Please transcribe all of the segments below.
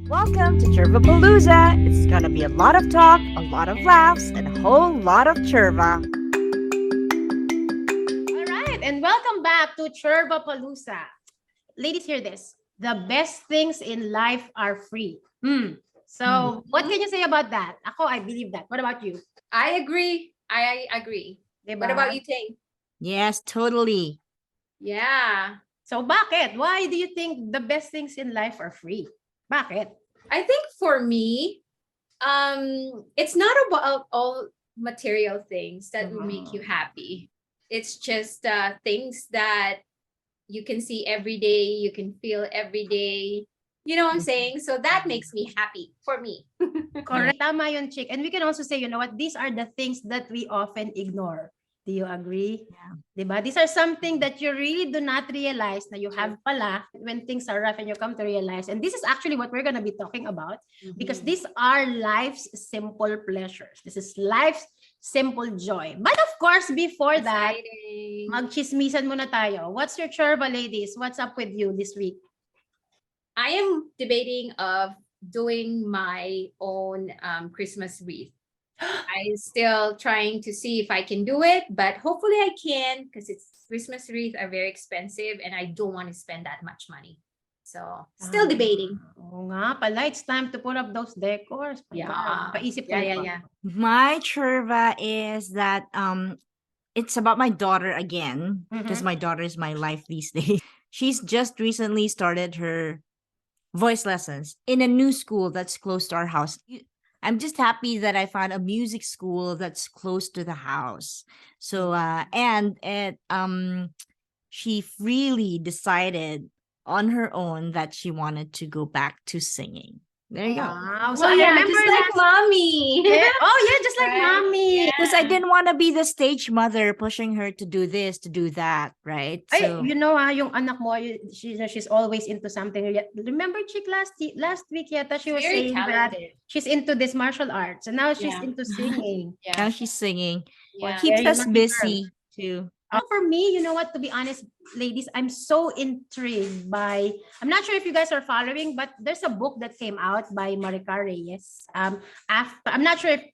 Welcome to Churvapalooza. It's gonna be a lot of talk, a lot of laughs, and a whole lot of churva. All right, and welcome back to Churvapalooza. Ladies, hear this. The best things in life are free. So, what can you say about that? Ako, I believe that. What about you? I agree. I agree. Diba? What about you, Ting? Yes, totally. Yeah. So, bakit? Why do you think the best things in life are free? Bakit? I think for me, it's not about all material things that will make you happy. It's just things that you can see every day, you can feel every day. You know what I'm saying? So that makes me happy for me. Correct. Tama yun, chick. And we can also say, you know what? These are the things that we often ignore. Do you agree? Yeah. Diba? These are something that you really do not realize na you have pala when things are rough and you come to realize. And this is actually what we're going to be talking about because these are life's simple pleasures. This is life's simple joy. But of course, before that, Exciting. magchismisan muna tayo. What's your churva, ladies? What's up with you this week? I am debating of doing my own Christmas wreath. I'm still trying to see if I can do it, but hopefully I can because it's Christmas wreaths are very expensive and I don't want to spend that much money. So still debating. Oo nga pala, it's time to put up those decors. Yeah. Paisip Yeah. My churva is that it's about my daughter again because my daughter is my life these days. She's just recently started her voice lessons in a new school that's close to our house. I'm just happy that I found a music school that's close to the house. So and it she really decided on her own that she wanted to go back to singing. There you go. Wow. So I yeah, remember just like mommy. Yeah. Oh yeah, just like Right. mommy. Because I didn't want to be the stage mother pushing her to do this, to do that, right? Ay, So you know yung anak mo, she's always into something. Remember, chick, last week yata she was Very saying that talented. she's into this martial arts and now she's Yeah. into singing. now Yeah. she's singing. Yeah. Keeps Very us lucky busy too. For me, you know what, to be honest, ladies, I'm so intrigued by, I'm not sure if you guys are following, but there's a book that came out by Maricar Reyes. After, I'm not sure if,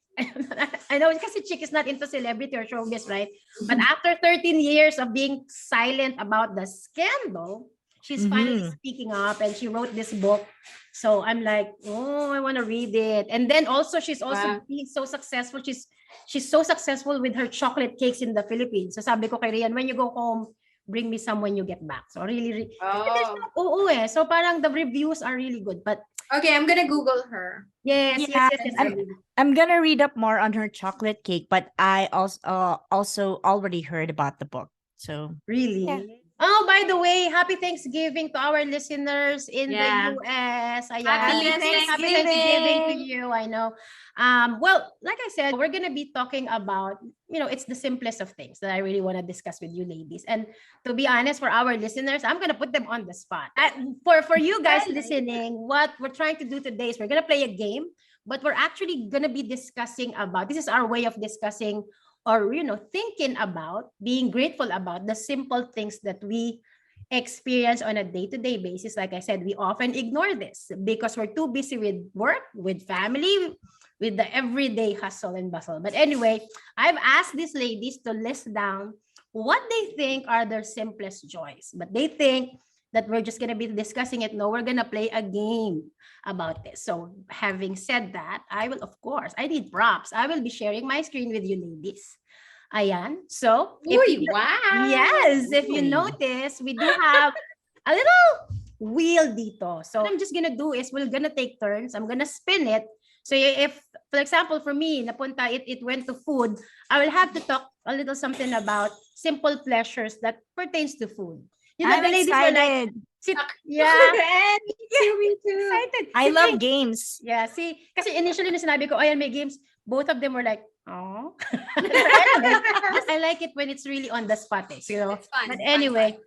I know because chick is not into celebrity or showbiz, right? But after 13 years of being silent about the scandal, she's finally speaking up and she wrote this book. So I'm like, oh, I want to read it. And then also she's also being so successful. She's so successful with her chocolate cakes in the Philippines. So sabi ko kay Rian, when you go home, bring me some when you get back. So really, Oh. So parang the reviews are really good. But Okay, I'm gonna Google her. yes. I'm gonna read up more on her chocolate cake, but I also already heard about the book. So Really? Yeah. Oh, by the way, happy Thanksgiving to our listeners in the US. Ayan. Happy Happy Thanksgiving to you. I know. Well, like I said, we're gonna be talking about, it's the simplest of things that I really want to discuss with you ladies. And to be honest, for our listeners, I'm gonna put them on the spot. For you guys listening, what we're trying to do today is we're gonna play a game, but we're actually gonna be discussing about, this is our way of discussing or thinking about being grateful about the simple things that we experience on a day-to-day basis. Like I said, we often ignore this because we're too busy with work, with family, with the everyday hustle and bustle. But anyway, I've asked these ladies to list down what they think are their simplest joys, but they think that we're just going to be discussing it. No, we're going to play a game about this. So having said that, I need props. I will be sharing my screen with you ladies. Ayan. So, Wow. yes, if you notice, we do have a little wheel dito. So what I'm just gonna do is we're gonna take turns. I'm gonna spin it. So if, for example, for me, napunta, it went to food, I will have to talk a little something about simple pleasures that pertains to food. I'm the ladies were like, excited. Me too. excited. I love games. Yeah, see, kasi initially na sinabi ko, ayan, may games, both of them were like, oh. I like it when it's really on the spot, It's fun. But anyway,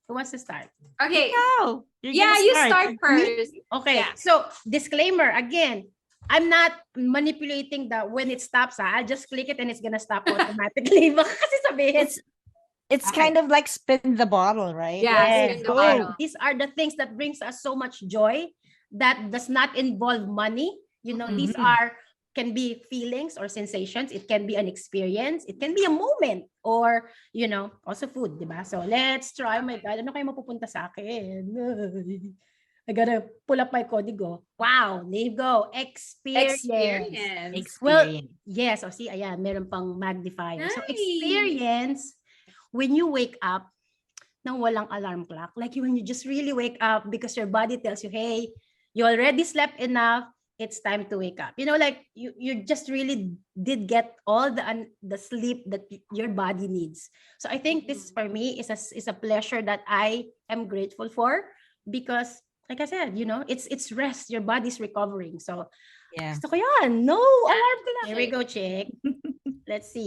who wants to start? Okay. No. You start first. Okay, Yeah. so disclaimer, again, I'm not manipulating when it stops. I'll just click it and it's gonna stop automatically. Baka kasi sabihin, It's Okay. kind of like spin the bottle, right? Yeah, Yes. spin the bottle. These are the things that brings us so much joy that does not involve money. These can be feelings or sensations. It can be an experience. It can be a moment or, also food, diba? So let's try. Oh my God, ano kayo mapupunta sa akin? I gotta pull up my código. Wow, there you go. Experience. Well, yes. O see, ayan, meron pang magnifier. So experience, when you wake up, nang walang alarm clock, like when you just really wake up because your body tells you, hey, you already slept enough, it's time to wake up. Like you just really did get all the sleep that your body needs. So I think this for me is a pleasure that I am grateful for, because like I said, it's rest. Your body's recovering. So gusto ko yan. No alarm clock. Here we go, chick. Let's see.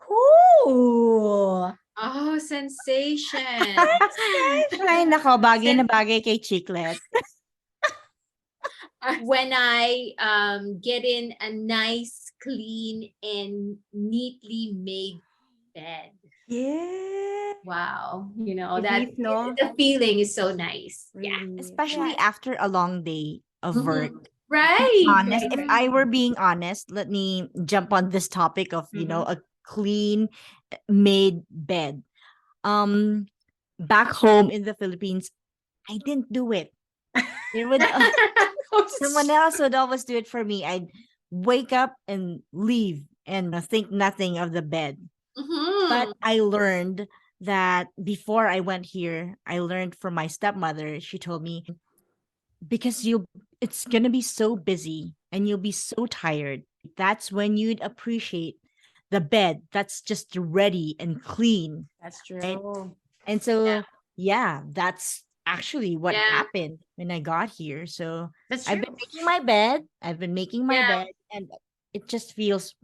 Ooh. Oh, sensation. Ay, nako, bagay na bagay kay Chiclet. When I get in a nice, clean, and neatly made bed. Yeah. Wow. Relief, no? The feeling is so nice. Really. Yeah. Especially after a long day of work. Right. Honest, if I were being honest, let me jump on this topic of, a clean made bed. Back home in the Philippines, I didn't do it. It would someone else would always do it for me. I'd wake up and leave and think nothing of the bed. But I learned that before I went here, I learned from my stepmother. She told me, because it's gonna be so busy and you'll be so tired. That's when you'd appreciate the bed that's just ready and clean. That's true. Right? And so that's actually what happened when I got here. So I've been making my bed. And it just feels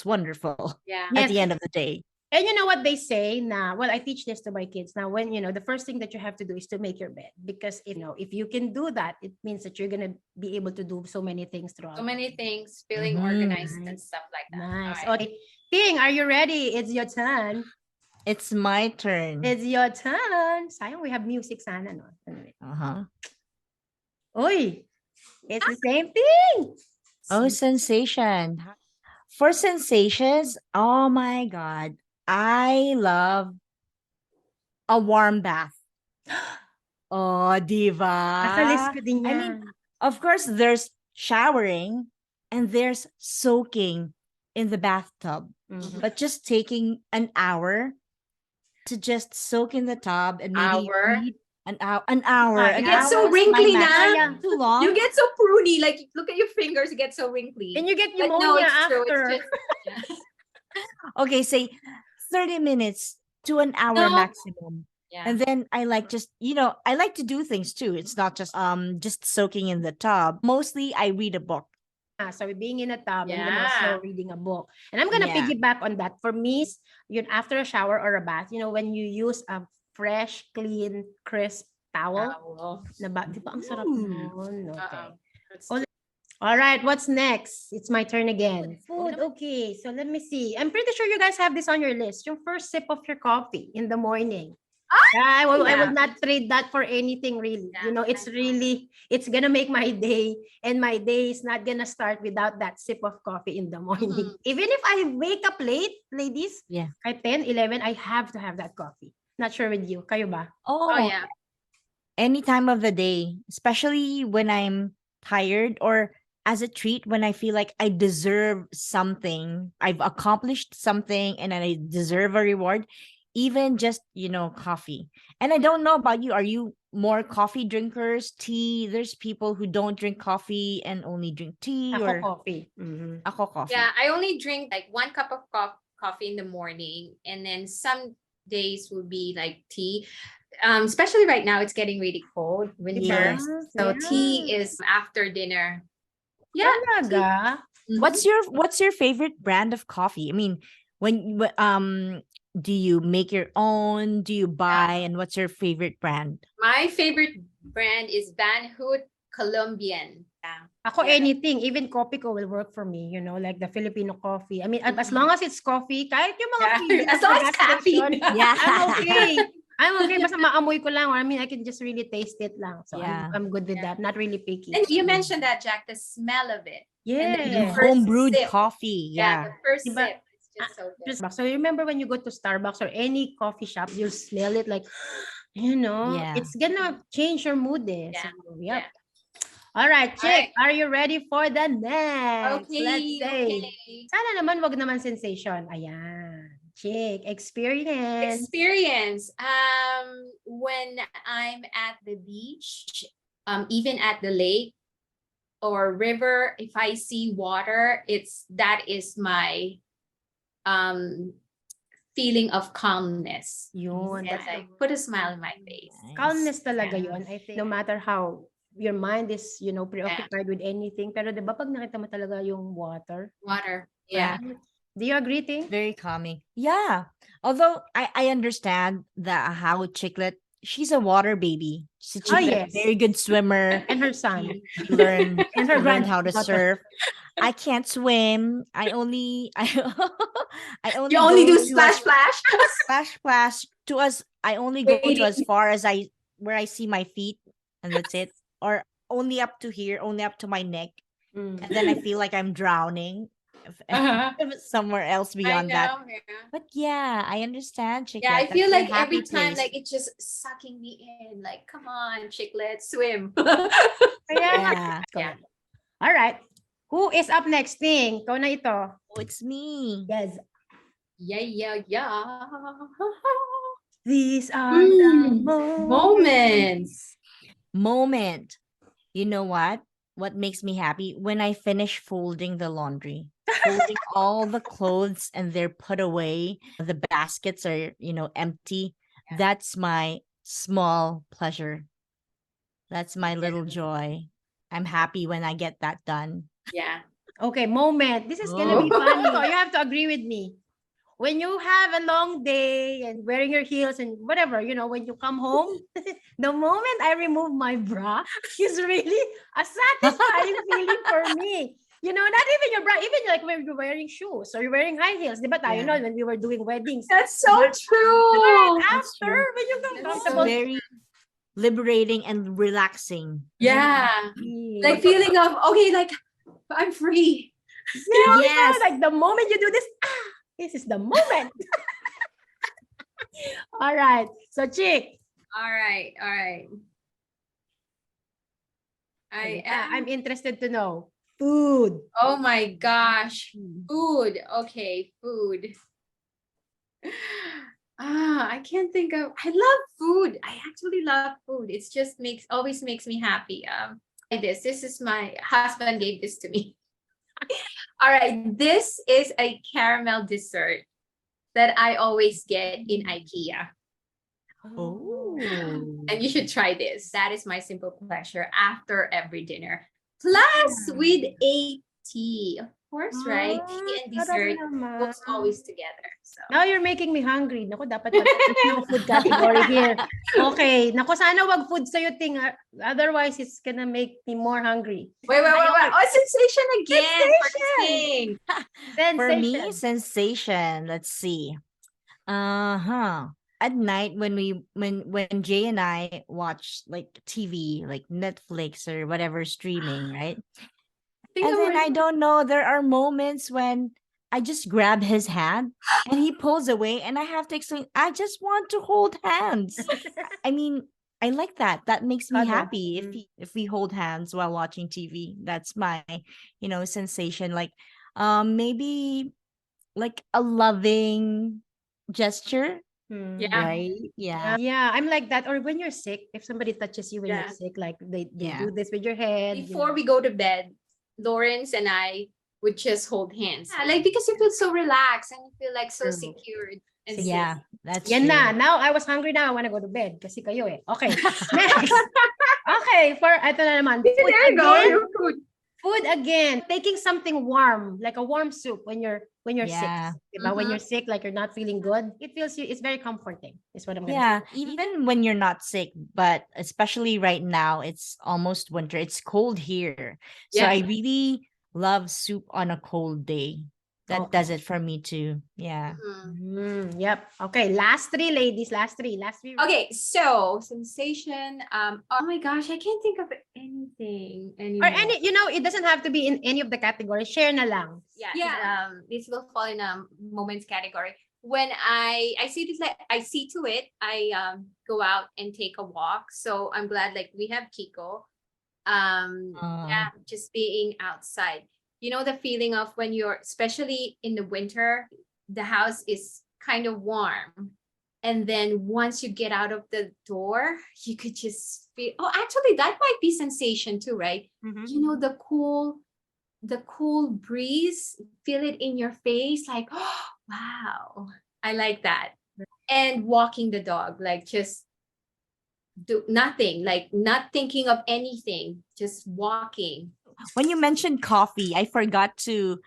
wonderful at the end of the day. And you know what they say now? Well, I teach this to my kids now. When the first thing that you have to do is to make your bed, because if you can do that, it means that you're gonna be able to do so many things throughout. So many things, feeling organized and stuff like that. Nice. Right. Okay, Ting, are you ready? It's your turn. It's my turn. It's your turn. Sayang, we have music sana, no? Oy, it's the same thing. Oh, sensation. For sensations, oh my God, I love a warm bath. Oh, diva. Nasa list ko din yan. I mean, of course, there's showering and there's soaking in the bathtub. But just taking an hour to just soak in the tub and maybe read an hour. You get so wrinkly now. Too long. You get so pruny. Like, look at your fingers. You get so wrinkly. And you get But pneumonia it's true. after. It's just, Okay, say 30 minutes to an hour maximum. Yeah. And then I like I like to do things too. It's not just soaking in the tub. Mostly I read a book. So being in a tub and then also reading a book. And I'm gonna piggyback on that. For me, after a shower or a bath, when you use a fresh, clean, crisp towel. Di ba ang sarap nun? Okay. All right, what's next? It's my turn again. Food. Okay, so let me see. I'm pretty sure you guys have this on your list. Yung first sip of your coffee in the morning. I will not trade that for anything, really. It's gonna make my day, and my day is not gonna start without that sip of coffee in the morning. Even if I wake up late, ladies, at 10, 11, I have to have that coffee. Not sure with you. Kayo ba? Oh yeah. Any time of the day, especially when I'm tired, or as a treat when I feel like I deserve something. I've accomplished something and I deserve a reward. Even just, coffee. And I don't know about you. Are you more coffee drinkers, tea? There's people who don't drink coffee and only drink tea. Ako coffee. Ako coffee. Yeah, I only drink like 1 cup of coffee in the morning. And then some days will be like tea. Especially right now, it's getting really cold, winter. So tea is after dinner. Yeah. What's your favorite brand of coffee? I mean, do you make your own? Do you buy? And what's your favorite brand? My favorite brand is Van Hoot Colombian. Ako anything, even coffee ko will work for me, like the Filipino coffee. I mean, as long as it's coffee, kahit yung mga as long as caffeine. I'm okay. I'm okay. Basta maamoy ko lang. Or I mean, I can just really taste it lang. So Yeah. I'm good with Yeah. that. Not really picky. And you mentioned that, Jack, the smell of it. And then Yeah. the first Home brewed sip. coffee. Yeah, Yeah. the first Diba? sip. It's just so good. So remember when you go to Starbucks or any coffee shop, you'll smell it like, Yeah. it's gonna change your mood. Eh. Yeah. So, yep. All right, Chick, All are you ready for the next? Let's Okay, say, okay. sana naman wag naman sensation. Ayan. Chick, experience. Experience. When I'm at the beach, even at the lake or river, if I see water, that is my feeling of calmness. Yun. And like put a smile in my face. Calmness talaga Yeah. yun. I think no matter how your mind is, preoccupied with anything, pero 'di ba pag nakita mo talaga yung water? Water. Yeah. Do you agree, Ting? Very calming. Yeah. Although I understand that how Chiclet, she's a water baby. She's a Oh, Chiclet, yes. very good swimmer. And her son. She learned And her she learned how to granddaughter. surf. I can't swim. I only I only You only go do to splash, splash. splash splash to us. I only go to as Wading. far as where I see my feet, and that's it. Or only up to here, only up to my neck, Mm. and then I feel like I'm drowning. Uh-huh. Somewhere else I beyond that. know, yeah. But yeah, I understand, Chiclet. Yeah, I That's feel your like every happy time, place. like it's just sucking me in. Like, come on, Chiclet, swim. Yeah. Yeah. All right. Who is up next, Ting? Ikaw na ito. Oh, it's me. Yes. Yeah, yeah, yeah. These are the Moments. Moment. You know what? What makes me happy? When I finish folding the laundry. Folding all the clothes and they're put away. The baskets are, empty. That's my small pleasure. That's my little joy. I'm happy when I get that done. Yeah. Okay, moment. This is gonna be funny. So you have to agree with me. When you have a long day and wearing your heels and whatever, when you come home, the moment I remove my bra is really a satisfying feeling for me. Not even your bra, even like when you're wearing shoes or you're wearing high heels. Diba tayo Yeah. when we were doing weddings. That's so Diba? true. Right That's after, true. when you come That's comfortable. Very liberating and relaxing. Yeah. Like feeling of, okay, like I'm free. Yes. Like the moment you do this, this is the moment. All right. So, Chick. All right. All right. I'm interested to know. Food. Oh my gosh. Food. Okay, food. I can't think of. I love food. I actually love food. It's just always makes me happy. This is my husband gave this to me. All right, this is a caramel dessert that I always get in IKEA. Oh. And you should try this. That is my simple pleasure after every dinner. Plus with a tea. Of course, right? Tea and dessert goes always together. So Now you're making me hungry. Naku, dapat yung food category here. Okay. Naku, sana wag food sa'yo, Ting. Otherwise, it's gonna make me more hungry. wait. Oh, sensation again. Sensation. For me, sensation. Let's see. At night when Jay and I watch like TV, like Netflix or whatever streaming, right? And then I don't know, there are moments when I just grab his hand and he pulls away and I have to explain, I just want to hold hands. I mean, I like that. That makes me happy if we hold hands while watching TV. That's my, sensation. Like maybe like a loving gesture. Yeah. Right? Yeah. Yeah, I'm like that. Or when you're sick, if somebody touches you when you're sick, like they do this with your head. Before we go to bed, Lawrence and I would just hold hands. Yeah, like because you feel so relaxed and you feel like so secured. And Yeah, safe. that's Yan true. na. Now I was hungry now. I want to go to bed. Kasi kayo eh. Okay. Next. Okay. Ito na naman. There you go. Your food. Food again. Taking something warm, like a warm soup when you're sick. Diba? When you're sick, like you're not feeling good, it's very comforting. Is what I'm gonna say. Even when you're not sick, but especially right now, it's almost winter. It's cold here. So I really love soup on a cold day. that does it for me too. Yeah. Yep. Okay. Last three, ladies. Last three. Okay, so sensation. Oh my gosh, I can't think of anything Or anymore. any, it doesn't have to be in any of the categories. Share na lang. Yeah. This will fall in a moments category. When I see this, like I see to it, I go out and take a walk. So I'm glad like we have Kiko. Yeah, just being outside. You know the feeling of when you're, especially in the winter, the house is kind of warm. And then once you get out of the door, you could just feel, oh, actually that might be sensation too, right? You know, the cool breeze, feel it in your face, like, oh, wow, I like that. And walking the dog, like just do nothing, like not thinking of anything, just walking. When you mentioned coffee, I forgot to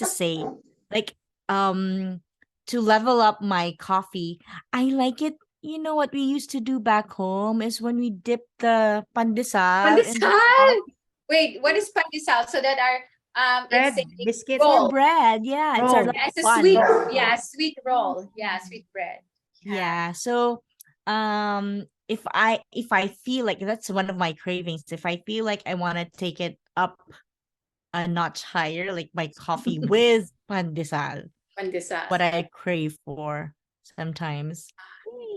say, like, to level up my coffee, I like it. You know what we used to do back home is when we dip the pandesal in the Pandesal. Wait, what is pandesal? So that our Bread, it's a biscuits, or roll. bread. Yeah, it's Roll. a Yeah, it's a bun. sweet, yeah, sweet roll. Yeah, sweet bread. Yeah. So if I feel like that's one of my cravings, if I feel like I want to take it up a notch higher, like my coffee with pandesal, Pandesal. what I crave for sometimes.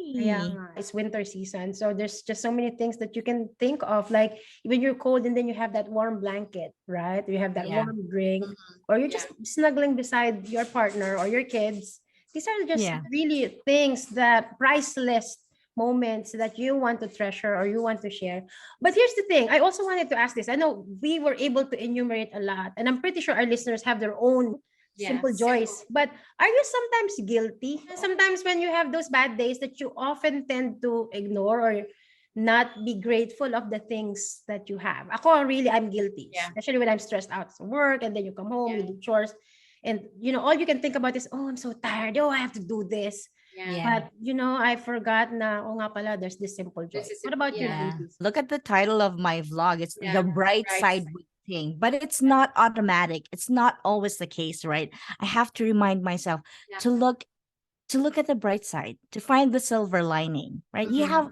Yeah, Yay. it's winter season. So there's just so many things that you can think of. Like when you're cold and then you have that warm blanket, right? You have that Yeah. warm drink, or you're just snuggling beside your partner or your kids. These are just Yeah. really things that priceless moments that you want to treasure or you want to share. But here's the thing. I also wanted to ask this. I know we were able to enumerate a lot, and I'm pretty sure our listeners have their own simple joys. But are you sometimes guilty? Sometimes when you have those bad days that you often tend to ignore or not be grateful of the things that you have. Ako, really, I'm guilty. Yeah. Especially when I'm stressed out from work and then you come home, you do chores. And, all you can think about is, oh, I'm so tired. Oh, I have to do this. Yeah. But, I forgot na, oh nga pala, there's this simple joy. What about you, Yeah. ladies? Look at the title of my vlog. It's Yeah. the bright Bright side thing, but it's not automatic. It's not always the case, right? I have to remind myself to look at the bright side, to find the silver lining, right? You have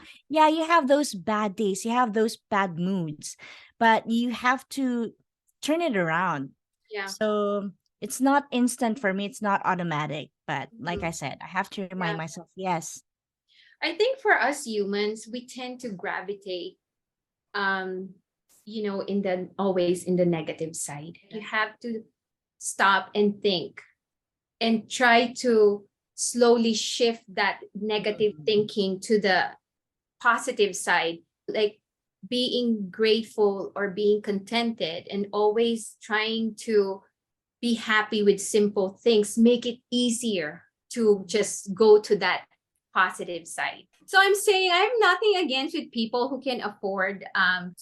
those bad days, you have those bad moods, but you have to turn it around. Yeah. So it's not instant for me, it's not automatic, but like I said, I have to remind myself, yes. I think for us humans, we tend to gravitate, always in the negative side. You have to stop and think and try to slowly shift that negative thinking to the positive side, like being grateful or being contented and always trying to be happy with simple things, make it easier to just go to that positive side. So I'm saying I have nothing against with people who can afford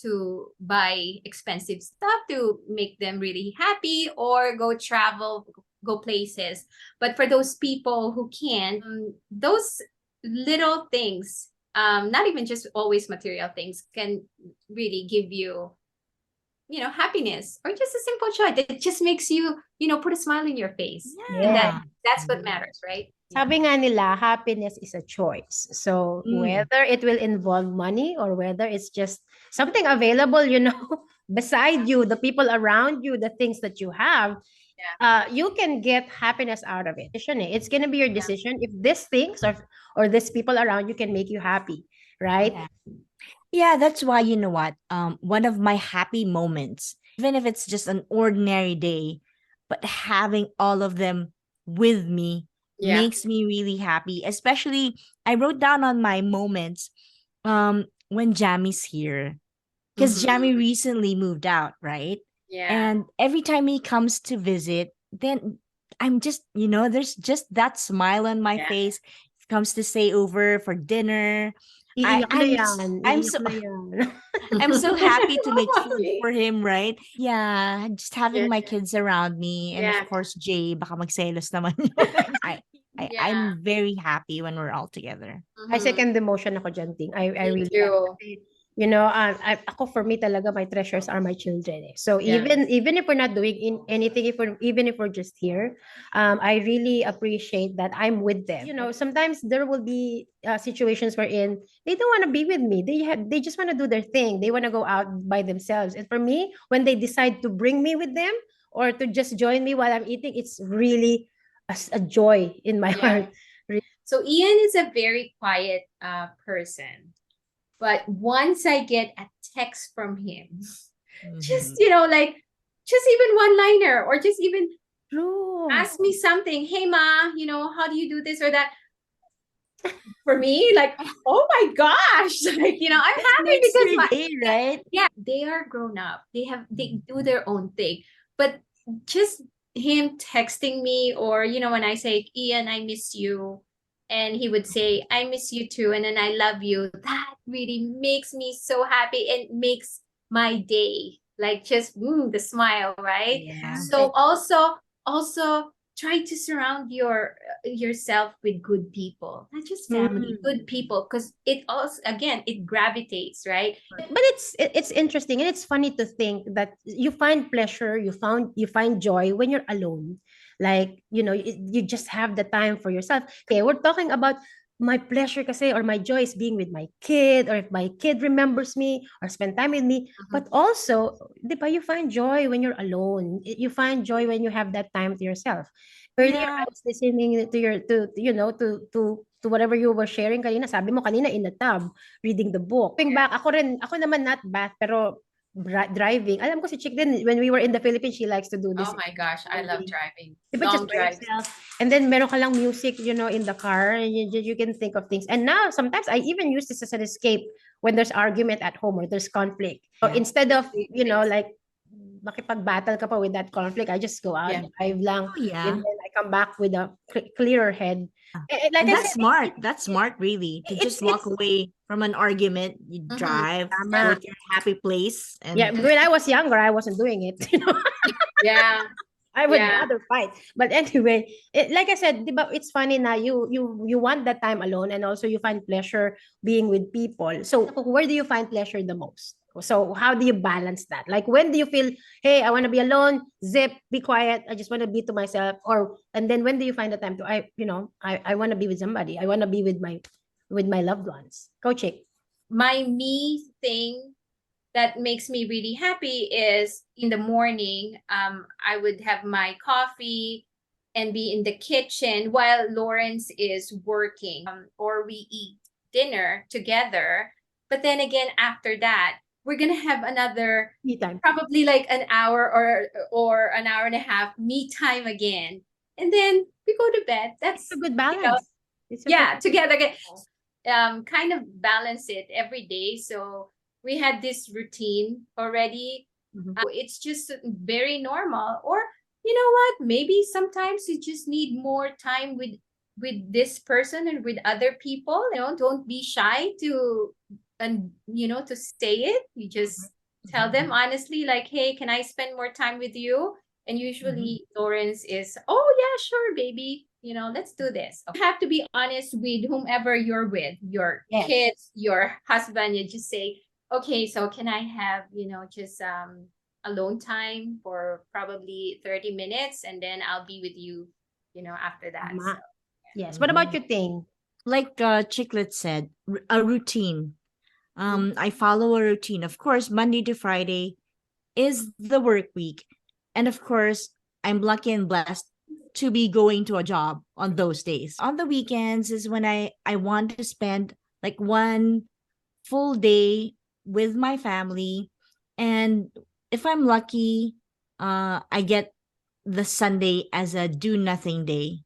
to buy expensive stuff to make them really happy or go travel, go places. But for those people who can't, those little things, not even just always material things, can really give you, happiness or just a simple joy that just makes you, put a smile in your face. And that's what matters, right? Sabi nga nila, happiness is a choice. So whether it will involve money or whether it's just something available, beside you, the people around you, the things that you have, you can get happiness out of it. It's going to be your decision if these things or these people around you can make you happy, right? Yeah, that's why, you know what? One of my happy moments, even if it's just an ordinary day, but having all of them with me makes me really happy. Especially, I wrote down on my moments when Jammy's here. Because Jammy recently moved out, right? And every time he comes to visit, then I'm just, there's just that smile on my face. He comes to stay over for dinner. Iiyak na yan. I'm Iiyak so na yan. I'm so happy to make food for him, right? Yeah, just having my kids around me, and of course Jay, baka magselos naman. I'm very happy when we're all together. I second the motion ako dyan, Ting. I really too. am. Ako, for me talaga, my treasures are my children. So Yeah. even if we're not doing anything, even if we're just here, I really appreciate that I'm with them. Sometimes there will be situations wherein they don't want to be with me. They just want to do their thing. They want to go out by themselves. And for me, when they decide to bring me with them or to just join me while I'm eating, it's really a joy in my Yeah. heart. So Ian is a very quiet person. But once I get a text from him, just, like, just even one liner or just even True. ask me something. Hey, Ma, how do you do this or that? For me, like, oh my gosh, like, I'm happy Makes because your day, right? yeah, they are grown up. They do their own thing. But just him texting me, or when I say, Ian, I miss you, and he would say, I miss you too, and then I love you. That really makes me so happy and makes my day. Like, just the smile, right? Yeah. So also try to surround yourself with good people, not just family, good people, because it also, again, it gravitates, right? But it's interesting and it's funny to think that you find pleasure, you find joy when you're alone. Like, you just have the time for yourself. Okay, we're talking about my pleasure kasi, or my joy is being with my kid, or if my kid remembers me or spend time with me. But also, di ba, you find joy when you're alone. You find joy when you have that time to yourself. Earlier, Yeah. I was listening to your to whatever you were sharing kanina. Sabi mo kanina in the tub, reading the book. Think back, ako naman not bath, pero driving. Alam ko si Chick din, when we were in the Philippines, she likes to do this. Oh my gosh, I love driving. Diba, just Long by drives. yourself. And then meron ka lang music, in the car, and you can think of things. And now, sometimes I even use this as an escape when there's argument at home or there's conflict. So Yeah. instead of, like, makipag-battle ka pa with that conflict, I just go out, Yeah. drive lang, Oh, yeah. and then I come back with a clearer head. Like And I that's said, smart. That's smart, really, to just walk it's away from an argument. You drive, tama. go to your happy place, and Yeah, when I was younger, I wasn't doing it. Yeah. I would Yeah. rather fight. But anyway, like I said, diba, it's funny na you want that time alone, and also you find pleasure being with people. So where do you find pleasure the most? So how do you balance that? Like, when do you feel, hey, I want to be alone, zip, be quiet, I just want to be to myself, and then when do you find the time to, I want to be with somebody. I want to be with my loved ones. Go Chick. My me thing that makes me really happy is in the morning, I would have my coffee and be in the kitchen while Lawrence is working, or we eat dinner together. But then again, after that, we're gonna have another Me time. probably like an hour or an hour and a half me time again, and then we go to bed. That's It's a good balance. together again. Kind of balance it every day. So we had this routine already. It's just very normal. Or you know what? Maybe sometimes you just need more time with this person and with other people. Don't be shy to to say it. You just tell them honestly, like, hey, can I spend more time with you? And usually Lawrence is, oh yeah, sure, baby. Let's do this. You have to be honest with whomever you're with, your kids, your husband. You just say, okay, so can I have, just alone time for probably 30 minutes, and then I'll be with you, after that. So, Yes. What about you, Ting? like Chiclet said, a routine. I follow a routine. Of course, Monday to Friday is the work week, and of course, I'm lucky and blessed to be going to a job on those days. On the weekends is when I want to spend like one full day with my family, and if I'm lucky, I get the Sunday as a do nothing day.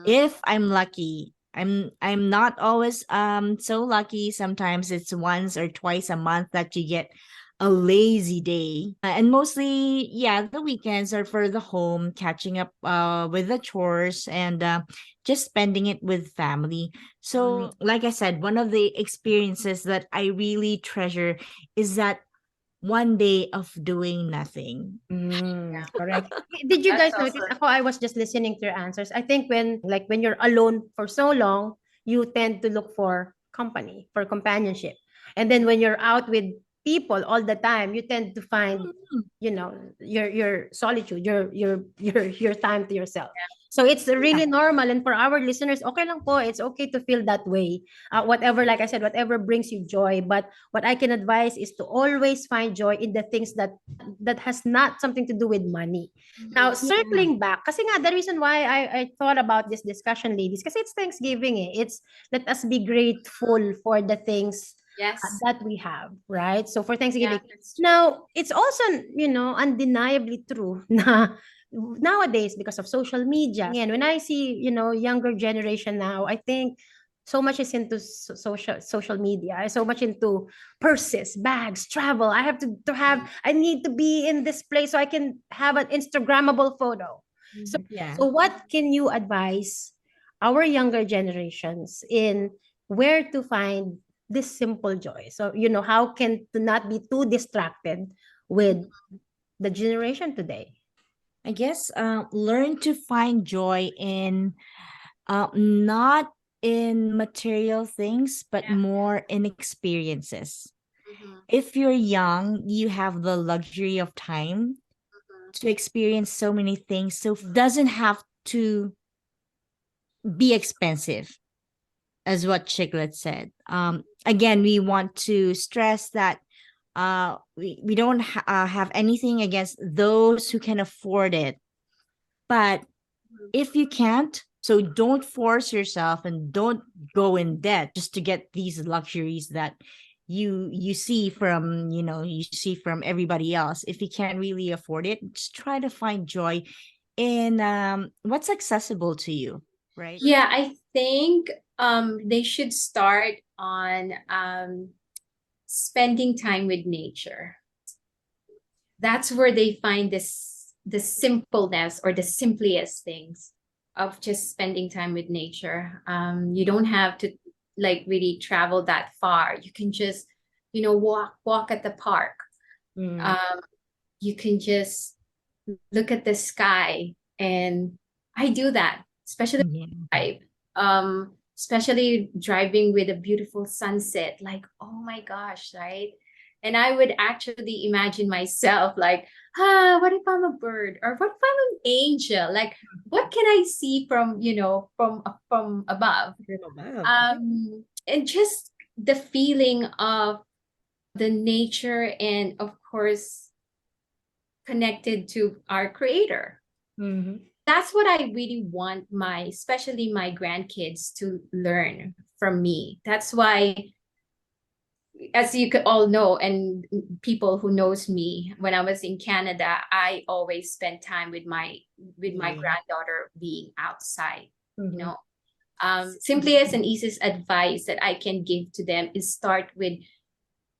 If I'm lucky. I'm not always so lucky. Sometimes it's once or twice a month that you get a lazy day. And mostly, yeah, the weekends are for the home, catching up with the chores, and just spending it with family. So, like I said, one of the experiences that I really treasure is that one day of doing nothing. Correct. Did you guys That's notice? Ako, I was just listening to your answers. I think when you're alone for so long, you tend to look for company, for companionship. And then when you're out with people all the time, you tend to find, you know, your solitude, your time to yourself. So it's really normal. And for our listeners, okay lang po. It's okay to feel that way. Whatever, like I said, whatever brings you joy. But what I can advise is to always find joy in the things that has not something to do with money. Now, circling back, kasi nga, the reason why I thought about this discussion, ladies, kasi it's Thanksgiving eh. It's let us be grateful for the things Yes. that we have, right? So for Thanksgiving. Yeah, that's true. Now, it's also, you know, undeniably true na nowadays because of social media. And when I see, you know, younger generation now, I think so much is into social media. So much into purses, bags, travel. I have to have, I need to be in this place so I can have an Instagrammable photo. So what can you advise our younger generations in where to find this simple joy? So, you know, how can to not be too distracted with the generation today? I guess learn to find joy in not in material things, but more in experiences. If you're young, you have the luxury of time to experience so many things. So it doesn't have to be expensive, as what Chiclet said. Again, we want to stress that we don't have anything against those who can afford it. But if you can't, so don't force yourself and don't go in debt just to get these luxuries that you see from, you know, you see from everybody else. If you can't really afford it, just try to find joy in what's accessible to you, right? Yeah, I think they should start on spending time with nature. That's where they find the simpleness or the simplest things of just spending time with nature. You don't have to like really travel that far. You can just, you know, walk at the park. You can just look at the sky, and I do that, especially especially driving with a beautiful sunset. Like, oh my gosh, right? And I would actually imagine myself like, what if I'm a bird, or what if I'm an angel? Like, what can I see from, you know, from above? And just the feeling of the nature, and of course connected to our creator. That's what I really want especially my grandkids to learn from me. That's why, as you could all know, and people who knows me, when I was in Canada, I always spent time with my granddaughter being outside. You know, simply as an easiest advice that I can give to them is start with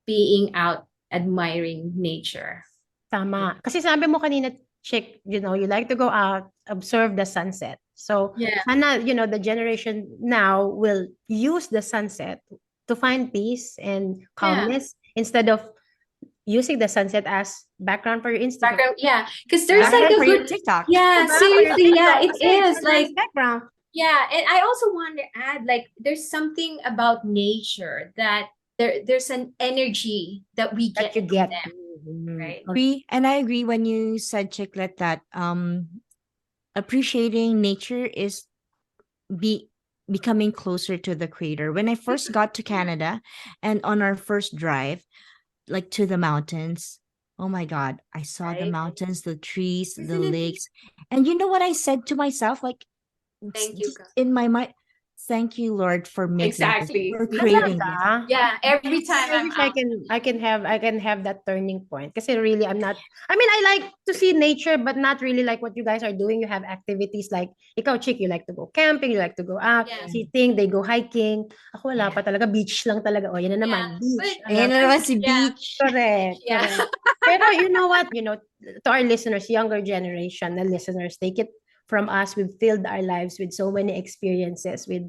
being out, admiring nature. Tama. Kasi sabi mo kanina, Chick, you know, you like to go out, observe the sunset. So, sana, you know, the generation now will use the sunset to find peace and calmness instead of using the sunset as background for your Instagram. Because there's like a good TikTok. Seriously, it is like background. Yeah, and I also want to add, like, there's something about nature that there's an energy that we get from them, right? And I agree when you said, Chiclet, that appreciating nature is becoming closer to the creator. When I first got to Canada and on our first drive, like to the mountains, oh my God, I saw the mountains, the trees, the lakes. And you know what I said to myself? Like, Thank you. In my mind, thank you, Lord, for making this, for creating this. Yeah, every time I wish I can have that turning point. Because really, I'm not. I mean, I like to see nature, but not really like what you guys are doing. You have activities like ikaw, Chick, you like to go camping, you like to go out, sitting, they go hiking. Ako wala pa talaga, beach lang talaga. Oh, yan na naman, beach. Ayan na naman si beach. Correct. Pero you know what? You know, to our listeners, younger generation, the listeners, take it from us. We've filled our lives with so many experiences, with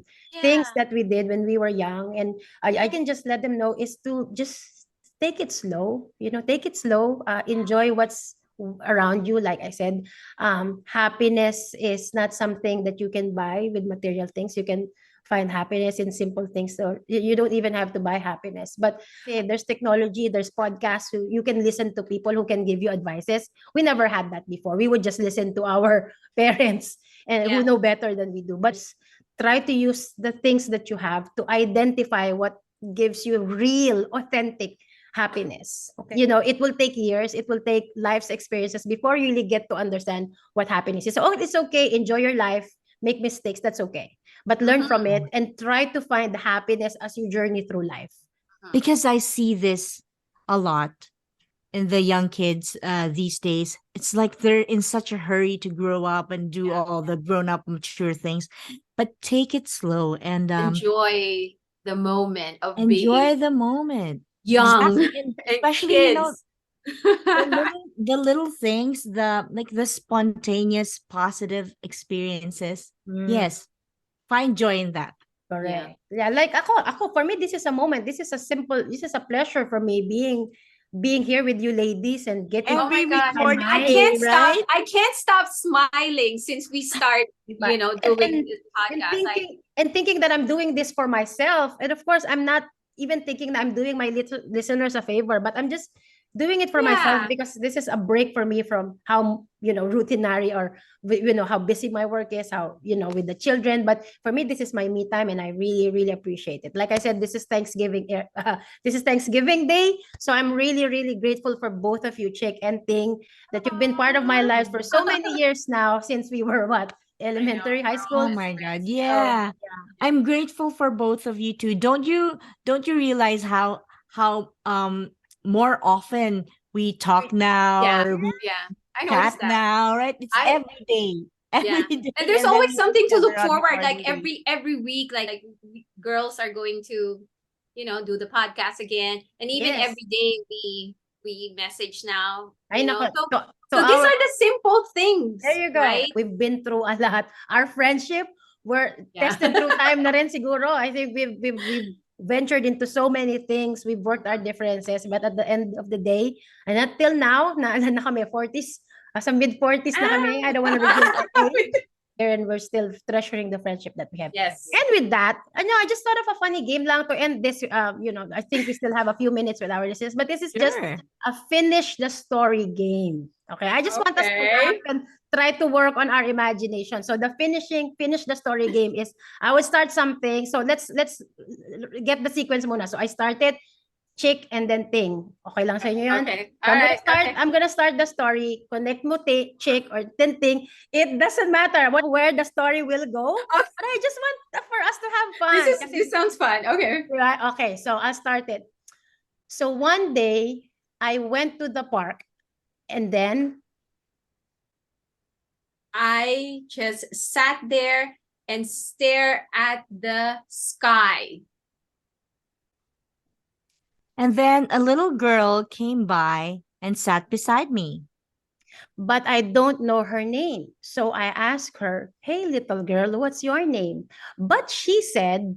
things that we did when we were young. And I can just let them know is to just take it slow, you know, take it slow, enjoy what's around you. Like I said, happiness is not something that you can buy with material things. You can find happiness in simple things. So you don't even have to buy happiness. But there's technology, there's podcasts, you can listen to people who can give you advices. We never had that before. We would just listen to our parents and who Yeah. know better than we do. But try to use the things that you have to identify what gives you real, authentic happiness. Okay. It will take years, it will take life's experiences before you really get to understand what happiness is. So, it's okay, enjoy your life, make mistakes, that's okay. But learn from it and try to find happiness as you journey through life. Because I see this a lot in the young kids these days. It's like they're in such a hurry to grow up and do all the grown up mature things. But take it slow and Enjoy the moment of enjoy being the moment. young And and especially, kids. the little things, the spontaneous positive experiences. Yes, find joy in that. Correct. Yeah, like ako for me this is a moment. This is a pleasure for me being here with you ladies and getting Oh my God. recording, I can't stop. right? I can't stop smiling since we start, doing this and podcast. thinking that I'm doing this for myself. And of course, I'm not even thinking that I'm doing my little listeners a favor, but I'm just doing it for myself Yeah. because this is a break for me from how routinary or how busy my work is, how with the children. But for me, this is my me time, and I really really appreciate it. Like I said, this is Thanksgiving. This is Thanksgiving Day, so I'm really really grateful for both of you, Chick and Ting, that you've been part of my life for so many years now since we were what elementary, high school. Oh my God. Yeah. I'm grateful for both of you too. Don't you realize how more often we talk now Yeah. or we Yeah. I chat noticed that. now, right? It's I every day. Yeah. Every day. And there's And then always we something to together look on forward. Like recording day. every week, like girls are going to, do the podcast again. And even Yes. every day we message now. Ay, nako. So these are the simple things. There you go. Right? We've been through a lot. Our friendship, we're Yeah. tested through time na rin siguro. I think we've ventured into so many things. We've worked our differences. But at the end of the day, and until now, na kami 40s, sa mid-40s na kami. I don't want to reveal our age. And we're still treasuring the friendship that we have. Yes. And with that, I just thought of a funny game lang to end this. I think we still have a few minutes with our listeners, but this is just Sure. a finish the story game. Okay, I just want us to laugh and try to work on our imagination. So the finish the story game is I will start something. So let's get the sequence muna. So I started Chick and then Ting. Okay lang sa inyo yun? Okay. So Okay. I'm gonna start the story. Connect mo Chick or then Ting. It doesn't matter where the story will go. Okay. But I just want for us to have fun. This sounds fun. Okay. Right? Okay, so I'll start it. So one day, I went to the park and then I just sat there and stare at the sky. And then a little girl came by and sat beside me. but I don't know her name. So I asked her, "Hey, little girl, what's your name?" But she said,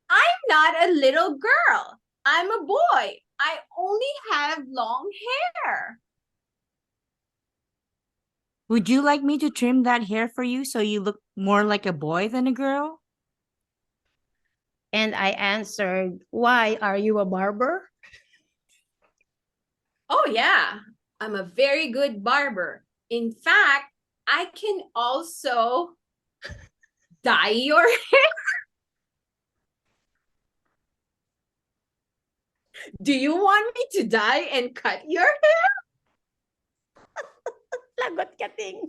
I'm not a little girl. I'm a boy. I only have long hair. Would you like me to trim that hair for you so you look more like a boy than a girl? and I answered, "Why, are you a barber?" Oh, yeah. I'm a very good barber. In fact, I can also dye your hair. Do you want me to dye and cut your hair? Lagot ka, Ting.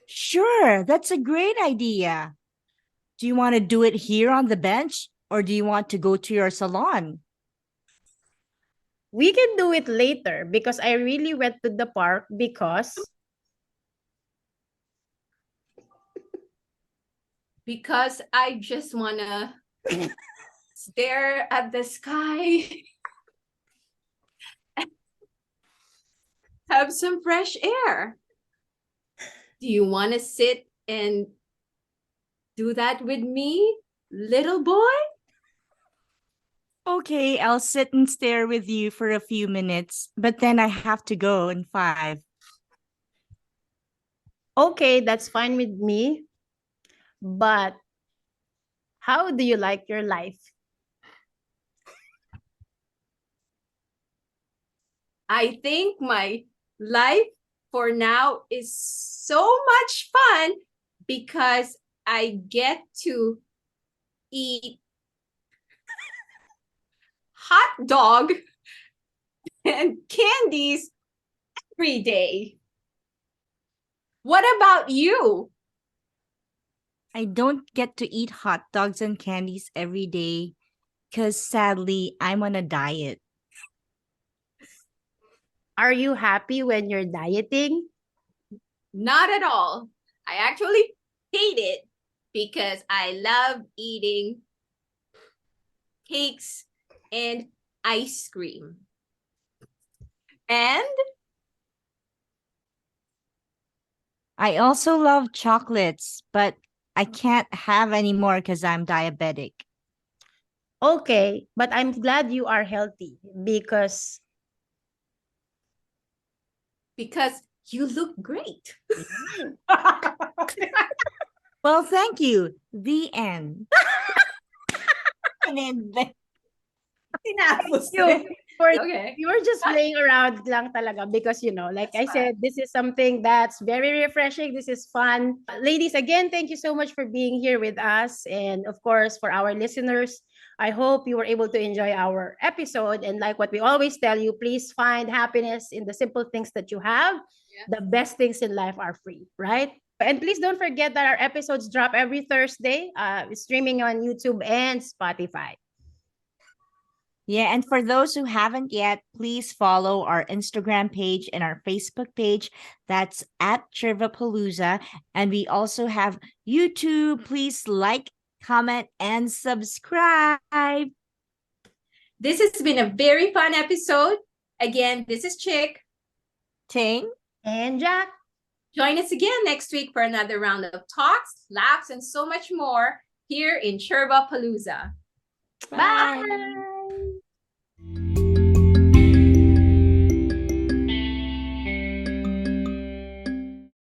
Sure, that's a great idea. Do you want to do it here on the bench or do you want to go to your salon? We can do it later because I really went to the park because I just want to stare at the sky. Have some fresh air. Do you want to sit and do that with me, little boy? Okay, I'll sit and stare with you for a few minutes, but then I have to go in 5. Okay, that's fine with me. But how do you like your life? I think my life for now is so much fun because I get to eat hot dog and candies every day. What about you? I don't get to eat hot dogs and candies every day because sadly I'm on a diet. Are you happy when you're dieting? Not at all. I actually hate it because I love eating cakes and ice cream. And I also love chocolates, but I can't have any more because I'm diabetic. Okay, but I'm glad you are healthy because you look great. Well, thank you. The end. Tinapos you din. were, Okay. you were just playing around lang talaga because, you know, like That's I said, this is something that's very refreshing. This is fun. Ladies, again, thank you so much for being here with us. And of course, for our listeners, I hope you were able to enjoy our episode. And like what we always tell you, please find happiness in the simple things that you have. Yeah. The best things in life are free, right? And please don't forget that our episodes drop every Thursday, streaming on YouTube and Spotify. Yeah, and for those who haven't yet, please follow our Instagram page and our Facebook page. That's at Churvapalooza. And we also have YouTube. Please like, comment, and subscribe. This has been a very fun episode. Again, this is Chick. Ting. And Jack. Join us again next week for another round of talks, laughs, and so much more here in Churvapalooza. Bye.